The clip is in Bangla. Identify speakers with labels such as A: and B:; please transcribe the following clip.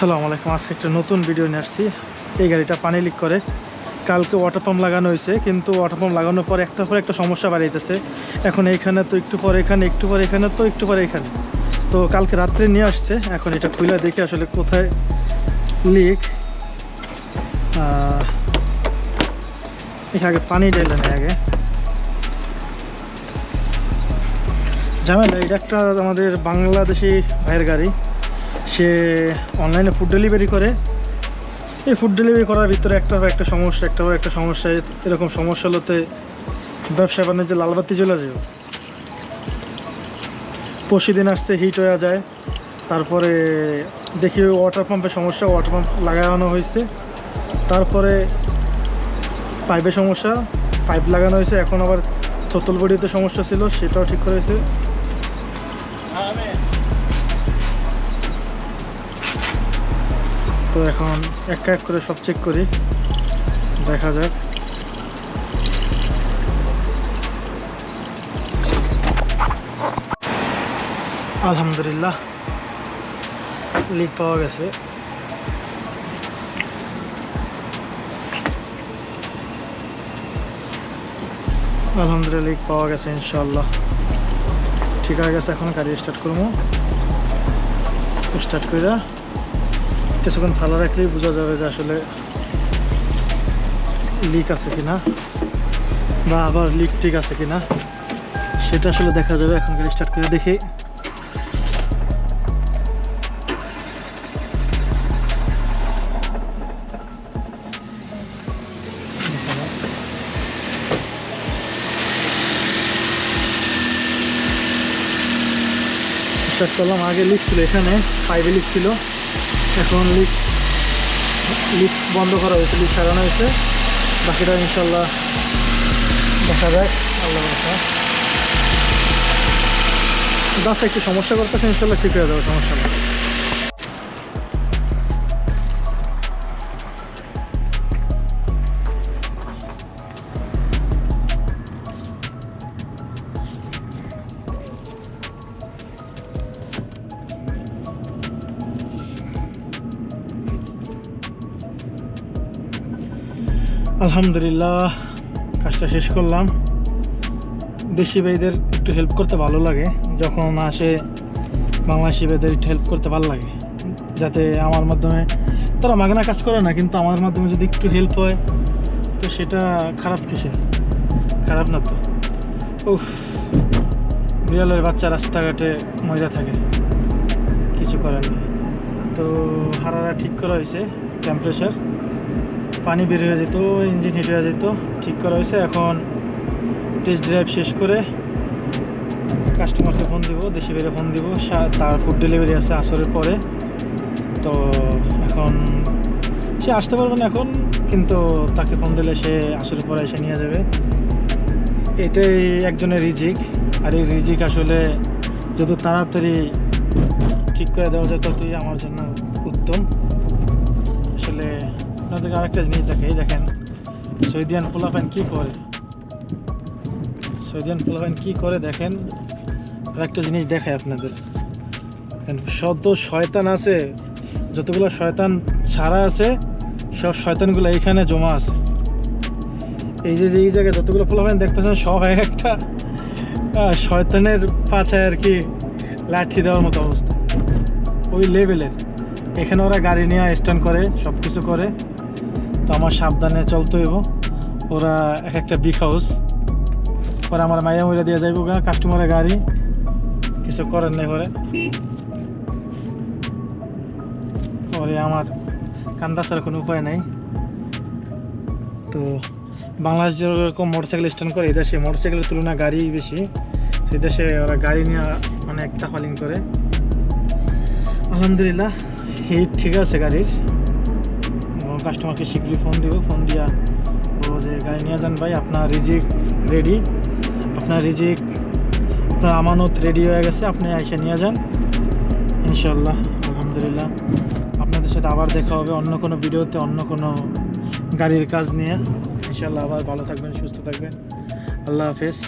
A: আসসালামু আলাইকুম। আজকে একটা নতুন ভিডিও নিয়ে আসছি। এই গাড়িটা পানি লিক করে। কালকে ওয়াটার পাম্প লাগানো হয়েছে, কিন্তু ওয়াটার পাম্প লাগানোর পর একটার পর একটা সমস্যা বাড়াইতেছে। এখন এইখানে তো একটু পরে এখানে, একটু পরে এখানে, তো একটু পরে এখানে। তো কালকে রাত্রে নিয়ে আসছে। এখন এটা খুলে দেখে আসলে কোথায় লিক। আগে পানি ঢেলে নেয় আগে ঝামেলা। এটা একটা আমাদের বাংলাদেশি ভাইয়ের গাড়ি। সে অনলাইনে ফুড ডেলিভারি করে। এই ফুড ডেলিভারি করার ভিতরে একটা সমস্যা, একটা সমস্যা। এরকম সমস্যা হলোতে ব্যবসা বাণিজ্যে লালবাতি জ্বলে যায়। পরশু দিন আসছে, হিট হয়ে যায়। তারপরে দেখি ওয়াটার পাম্পের সমস্যা, ওয়াটার পাম্প লাগানো হয়েছে। তারপরে পাইপের সমস্যা, পাইপ লাগানো হয়েছে। এখন আবার থতল বডিতে সমস্যা ছিল, সেটাও ঠিক করেছে। তো এখন এক এক করে সব চেক করি, দেখা যাক। আলহামদুলিল্লাহ লিক পাওয়া গেছে। আলহামদুলিল্লাহ লিক পাওয়া গেছে, ইনশাআল্লাহ ঠিক হয়ে গেছে। এখন গাড়ি স্টার্ট করবো। স্টার্ট করে কিছুক্ষণ ভালো রাখলেই বোঝা যাবে যে আসলে লিক আছে কিনা, বা আবার লিক ঠিক আছে কিনা, সেটা আসলে দেখা যাবে। এখন গাড়ি স্টার্ট করে দেখি। স্টার্ট করলাম। আগে লিক ছিল এখানে, পাইপে লিক ছিল। এখন লিক বন্ধ করা হয়েছে, লিক সারানো হয়েছে। বাকিটা ইনশাল্লাহ দেখা যায়, আল্লাহ কথা। বাস একটু সমস্যা করতেছে, ইনশাল্লাহ ঠিক হয়ে যাবে, সমস্যা নেই। আলহামদুলিল্লাহ কাজটা শেষ করলাম। দেশি ভাইদের একটু হেল্প করতে ভালো লাগে, যখন আসে বাংলাদেশি ভাইদের একটু হেল্প করতে ভালো লাগে। যাতে আমার মাধ্যমে, তারা মাগনা কাজ করে না, কিন্তু আমার মাধ্যমে যদি একটু হেল্প হয় তো সেটা খারাপ কিসে, খারাপ না তো। উফ, বিড়ালের বাচ্চা রাস্তাঘাটে মজা থাকে, কিছু করার নেই। তো হারারা ঠিক করা হয়েছে, টেম্পারেচার, পানি বের হয়ে যেত, ইঞ্জিন হিট হয়ে যেত, ঠিক করা হয়েছে। এখন টেস্ট ড্রাইভ শেষ করে কাস্টমারকে ফোন দিব, দেশি বেড়ে ফোন দিব। তার ফুড ডেলিভারি আছে আসরের পরে। তো এখন সে আসতে পারবে না এখন, কিন্তু তাকে ফোন দিলে সে আসরের পরে এসে নিয়ে যাবে। এটাই একজনের রিজিক। আর এই রিজিক আসলে যত তাড়াতাড়ি ঠিক করে দেওয়া যায় ততই আমার জন্য উত্তম। আসলে আপনাদেরকে আরেকটা জিনিস দেখেন, সৌদিয়ান পোলাপাইন কী করে, দেখেন। আরেকটা জিনিস দেখায় আপনাদের, শত শয়তান আছে, যতগুলো শয়তান ছাড়া আছে সব শয়তানগুলো এইখানে জমা আছে। এই জায়গায় যতগুলো পোলাপাইন দেখতেছেন, সব একটা শয়তানের পাছায় আর কি লাঠি দেওয়ার মতো অবস্থা, ওই লেভেলের। এখানে ওরা গাড়ি নিয়ে স্ট্যান্ড করে, সব কিছু করে। তো আমার সাবধানে চলতে হইব। ওরা একটা বিগ হাউস, পরে আমার মাইয়া মইরা দিয়ে যাইব গা, কাস্টমারের গাড়ি, কিছু করার নেই। পরে আমার কান্দা ছাড়া কোনো উপায় নেই। তো বাংলাদেশ যেরকম মোটরসাইকেল স্ট্যান্ড করে, এই দেশে মোটরসাইকেলের তুলনায় গাড়ি বেশি। সেই দেশে ওরা গাড়ি নিয়ে অনেক টাফালিং করে। আলহামদুলিল্লাহ হিট ঠিক আছে গাড়ির। কাস্টমারকে শীঘ্রই ফোন দিব, ফোন দিয়া বলবো যে গাড়ি নিয়ে যান ভাই, আপনার রিজিক রেডি, আপনার আমানত রেডি হয়ে গেছে, আপনি এসে নিয়ে যান ইনশাল্লাহ। আলহামদুলিল্লাহ আপনাদের সাথে আবার দেখা হবে অন্য কোনো ভিডিওতে, অন্য কোনো গাড়ির কাজ নিয়ে ইনশাল্লাহ। আবার ভালো থাকবেন, সুস্থ থাকবেন, আল্লাহ হাফেজ।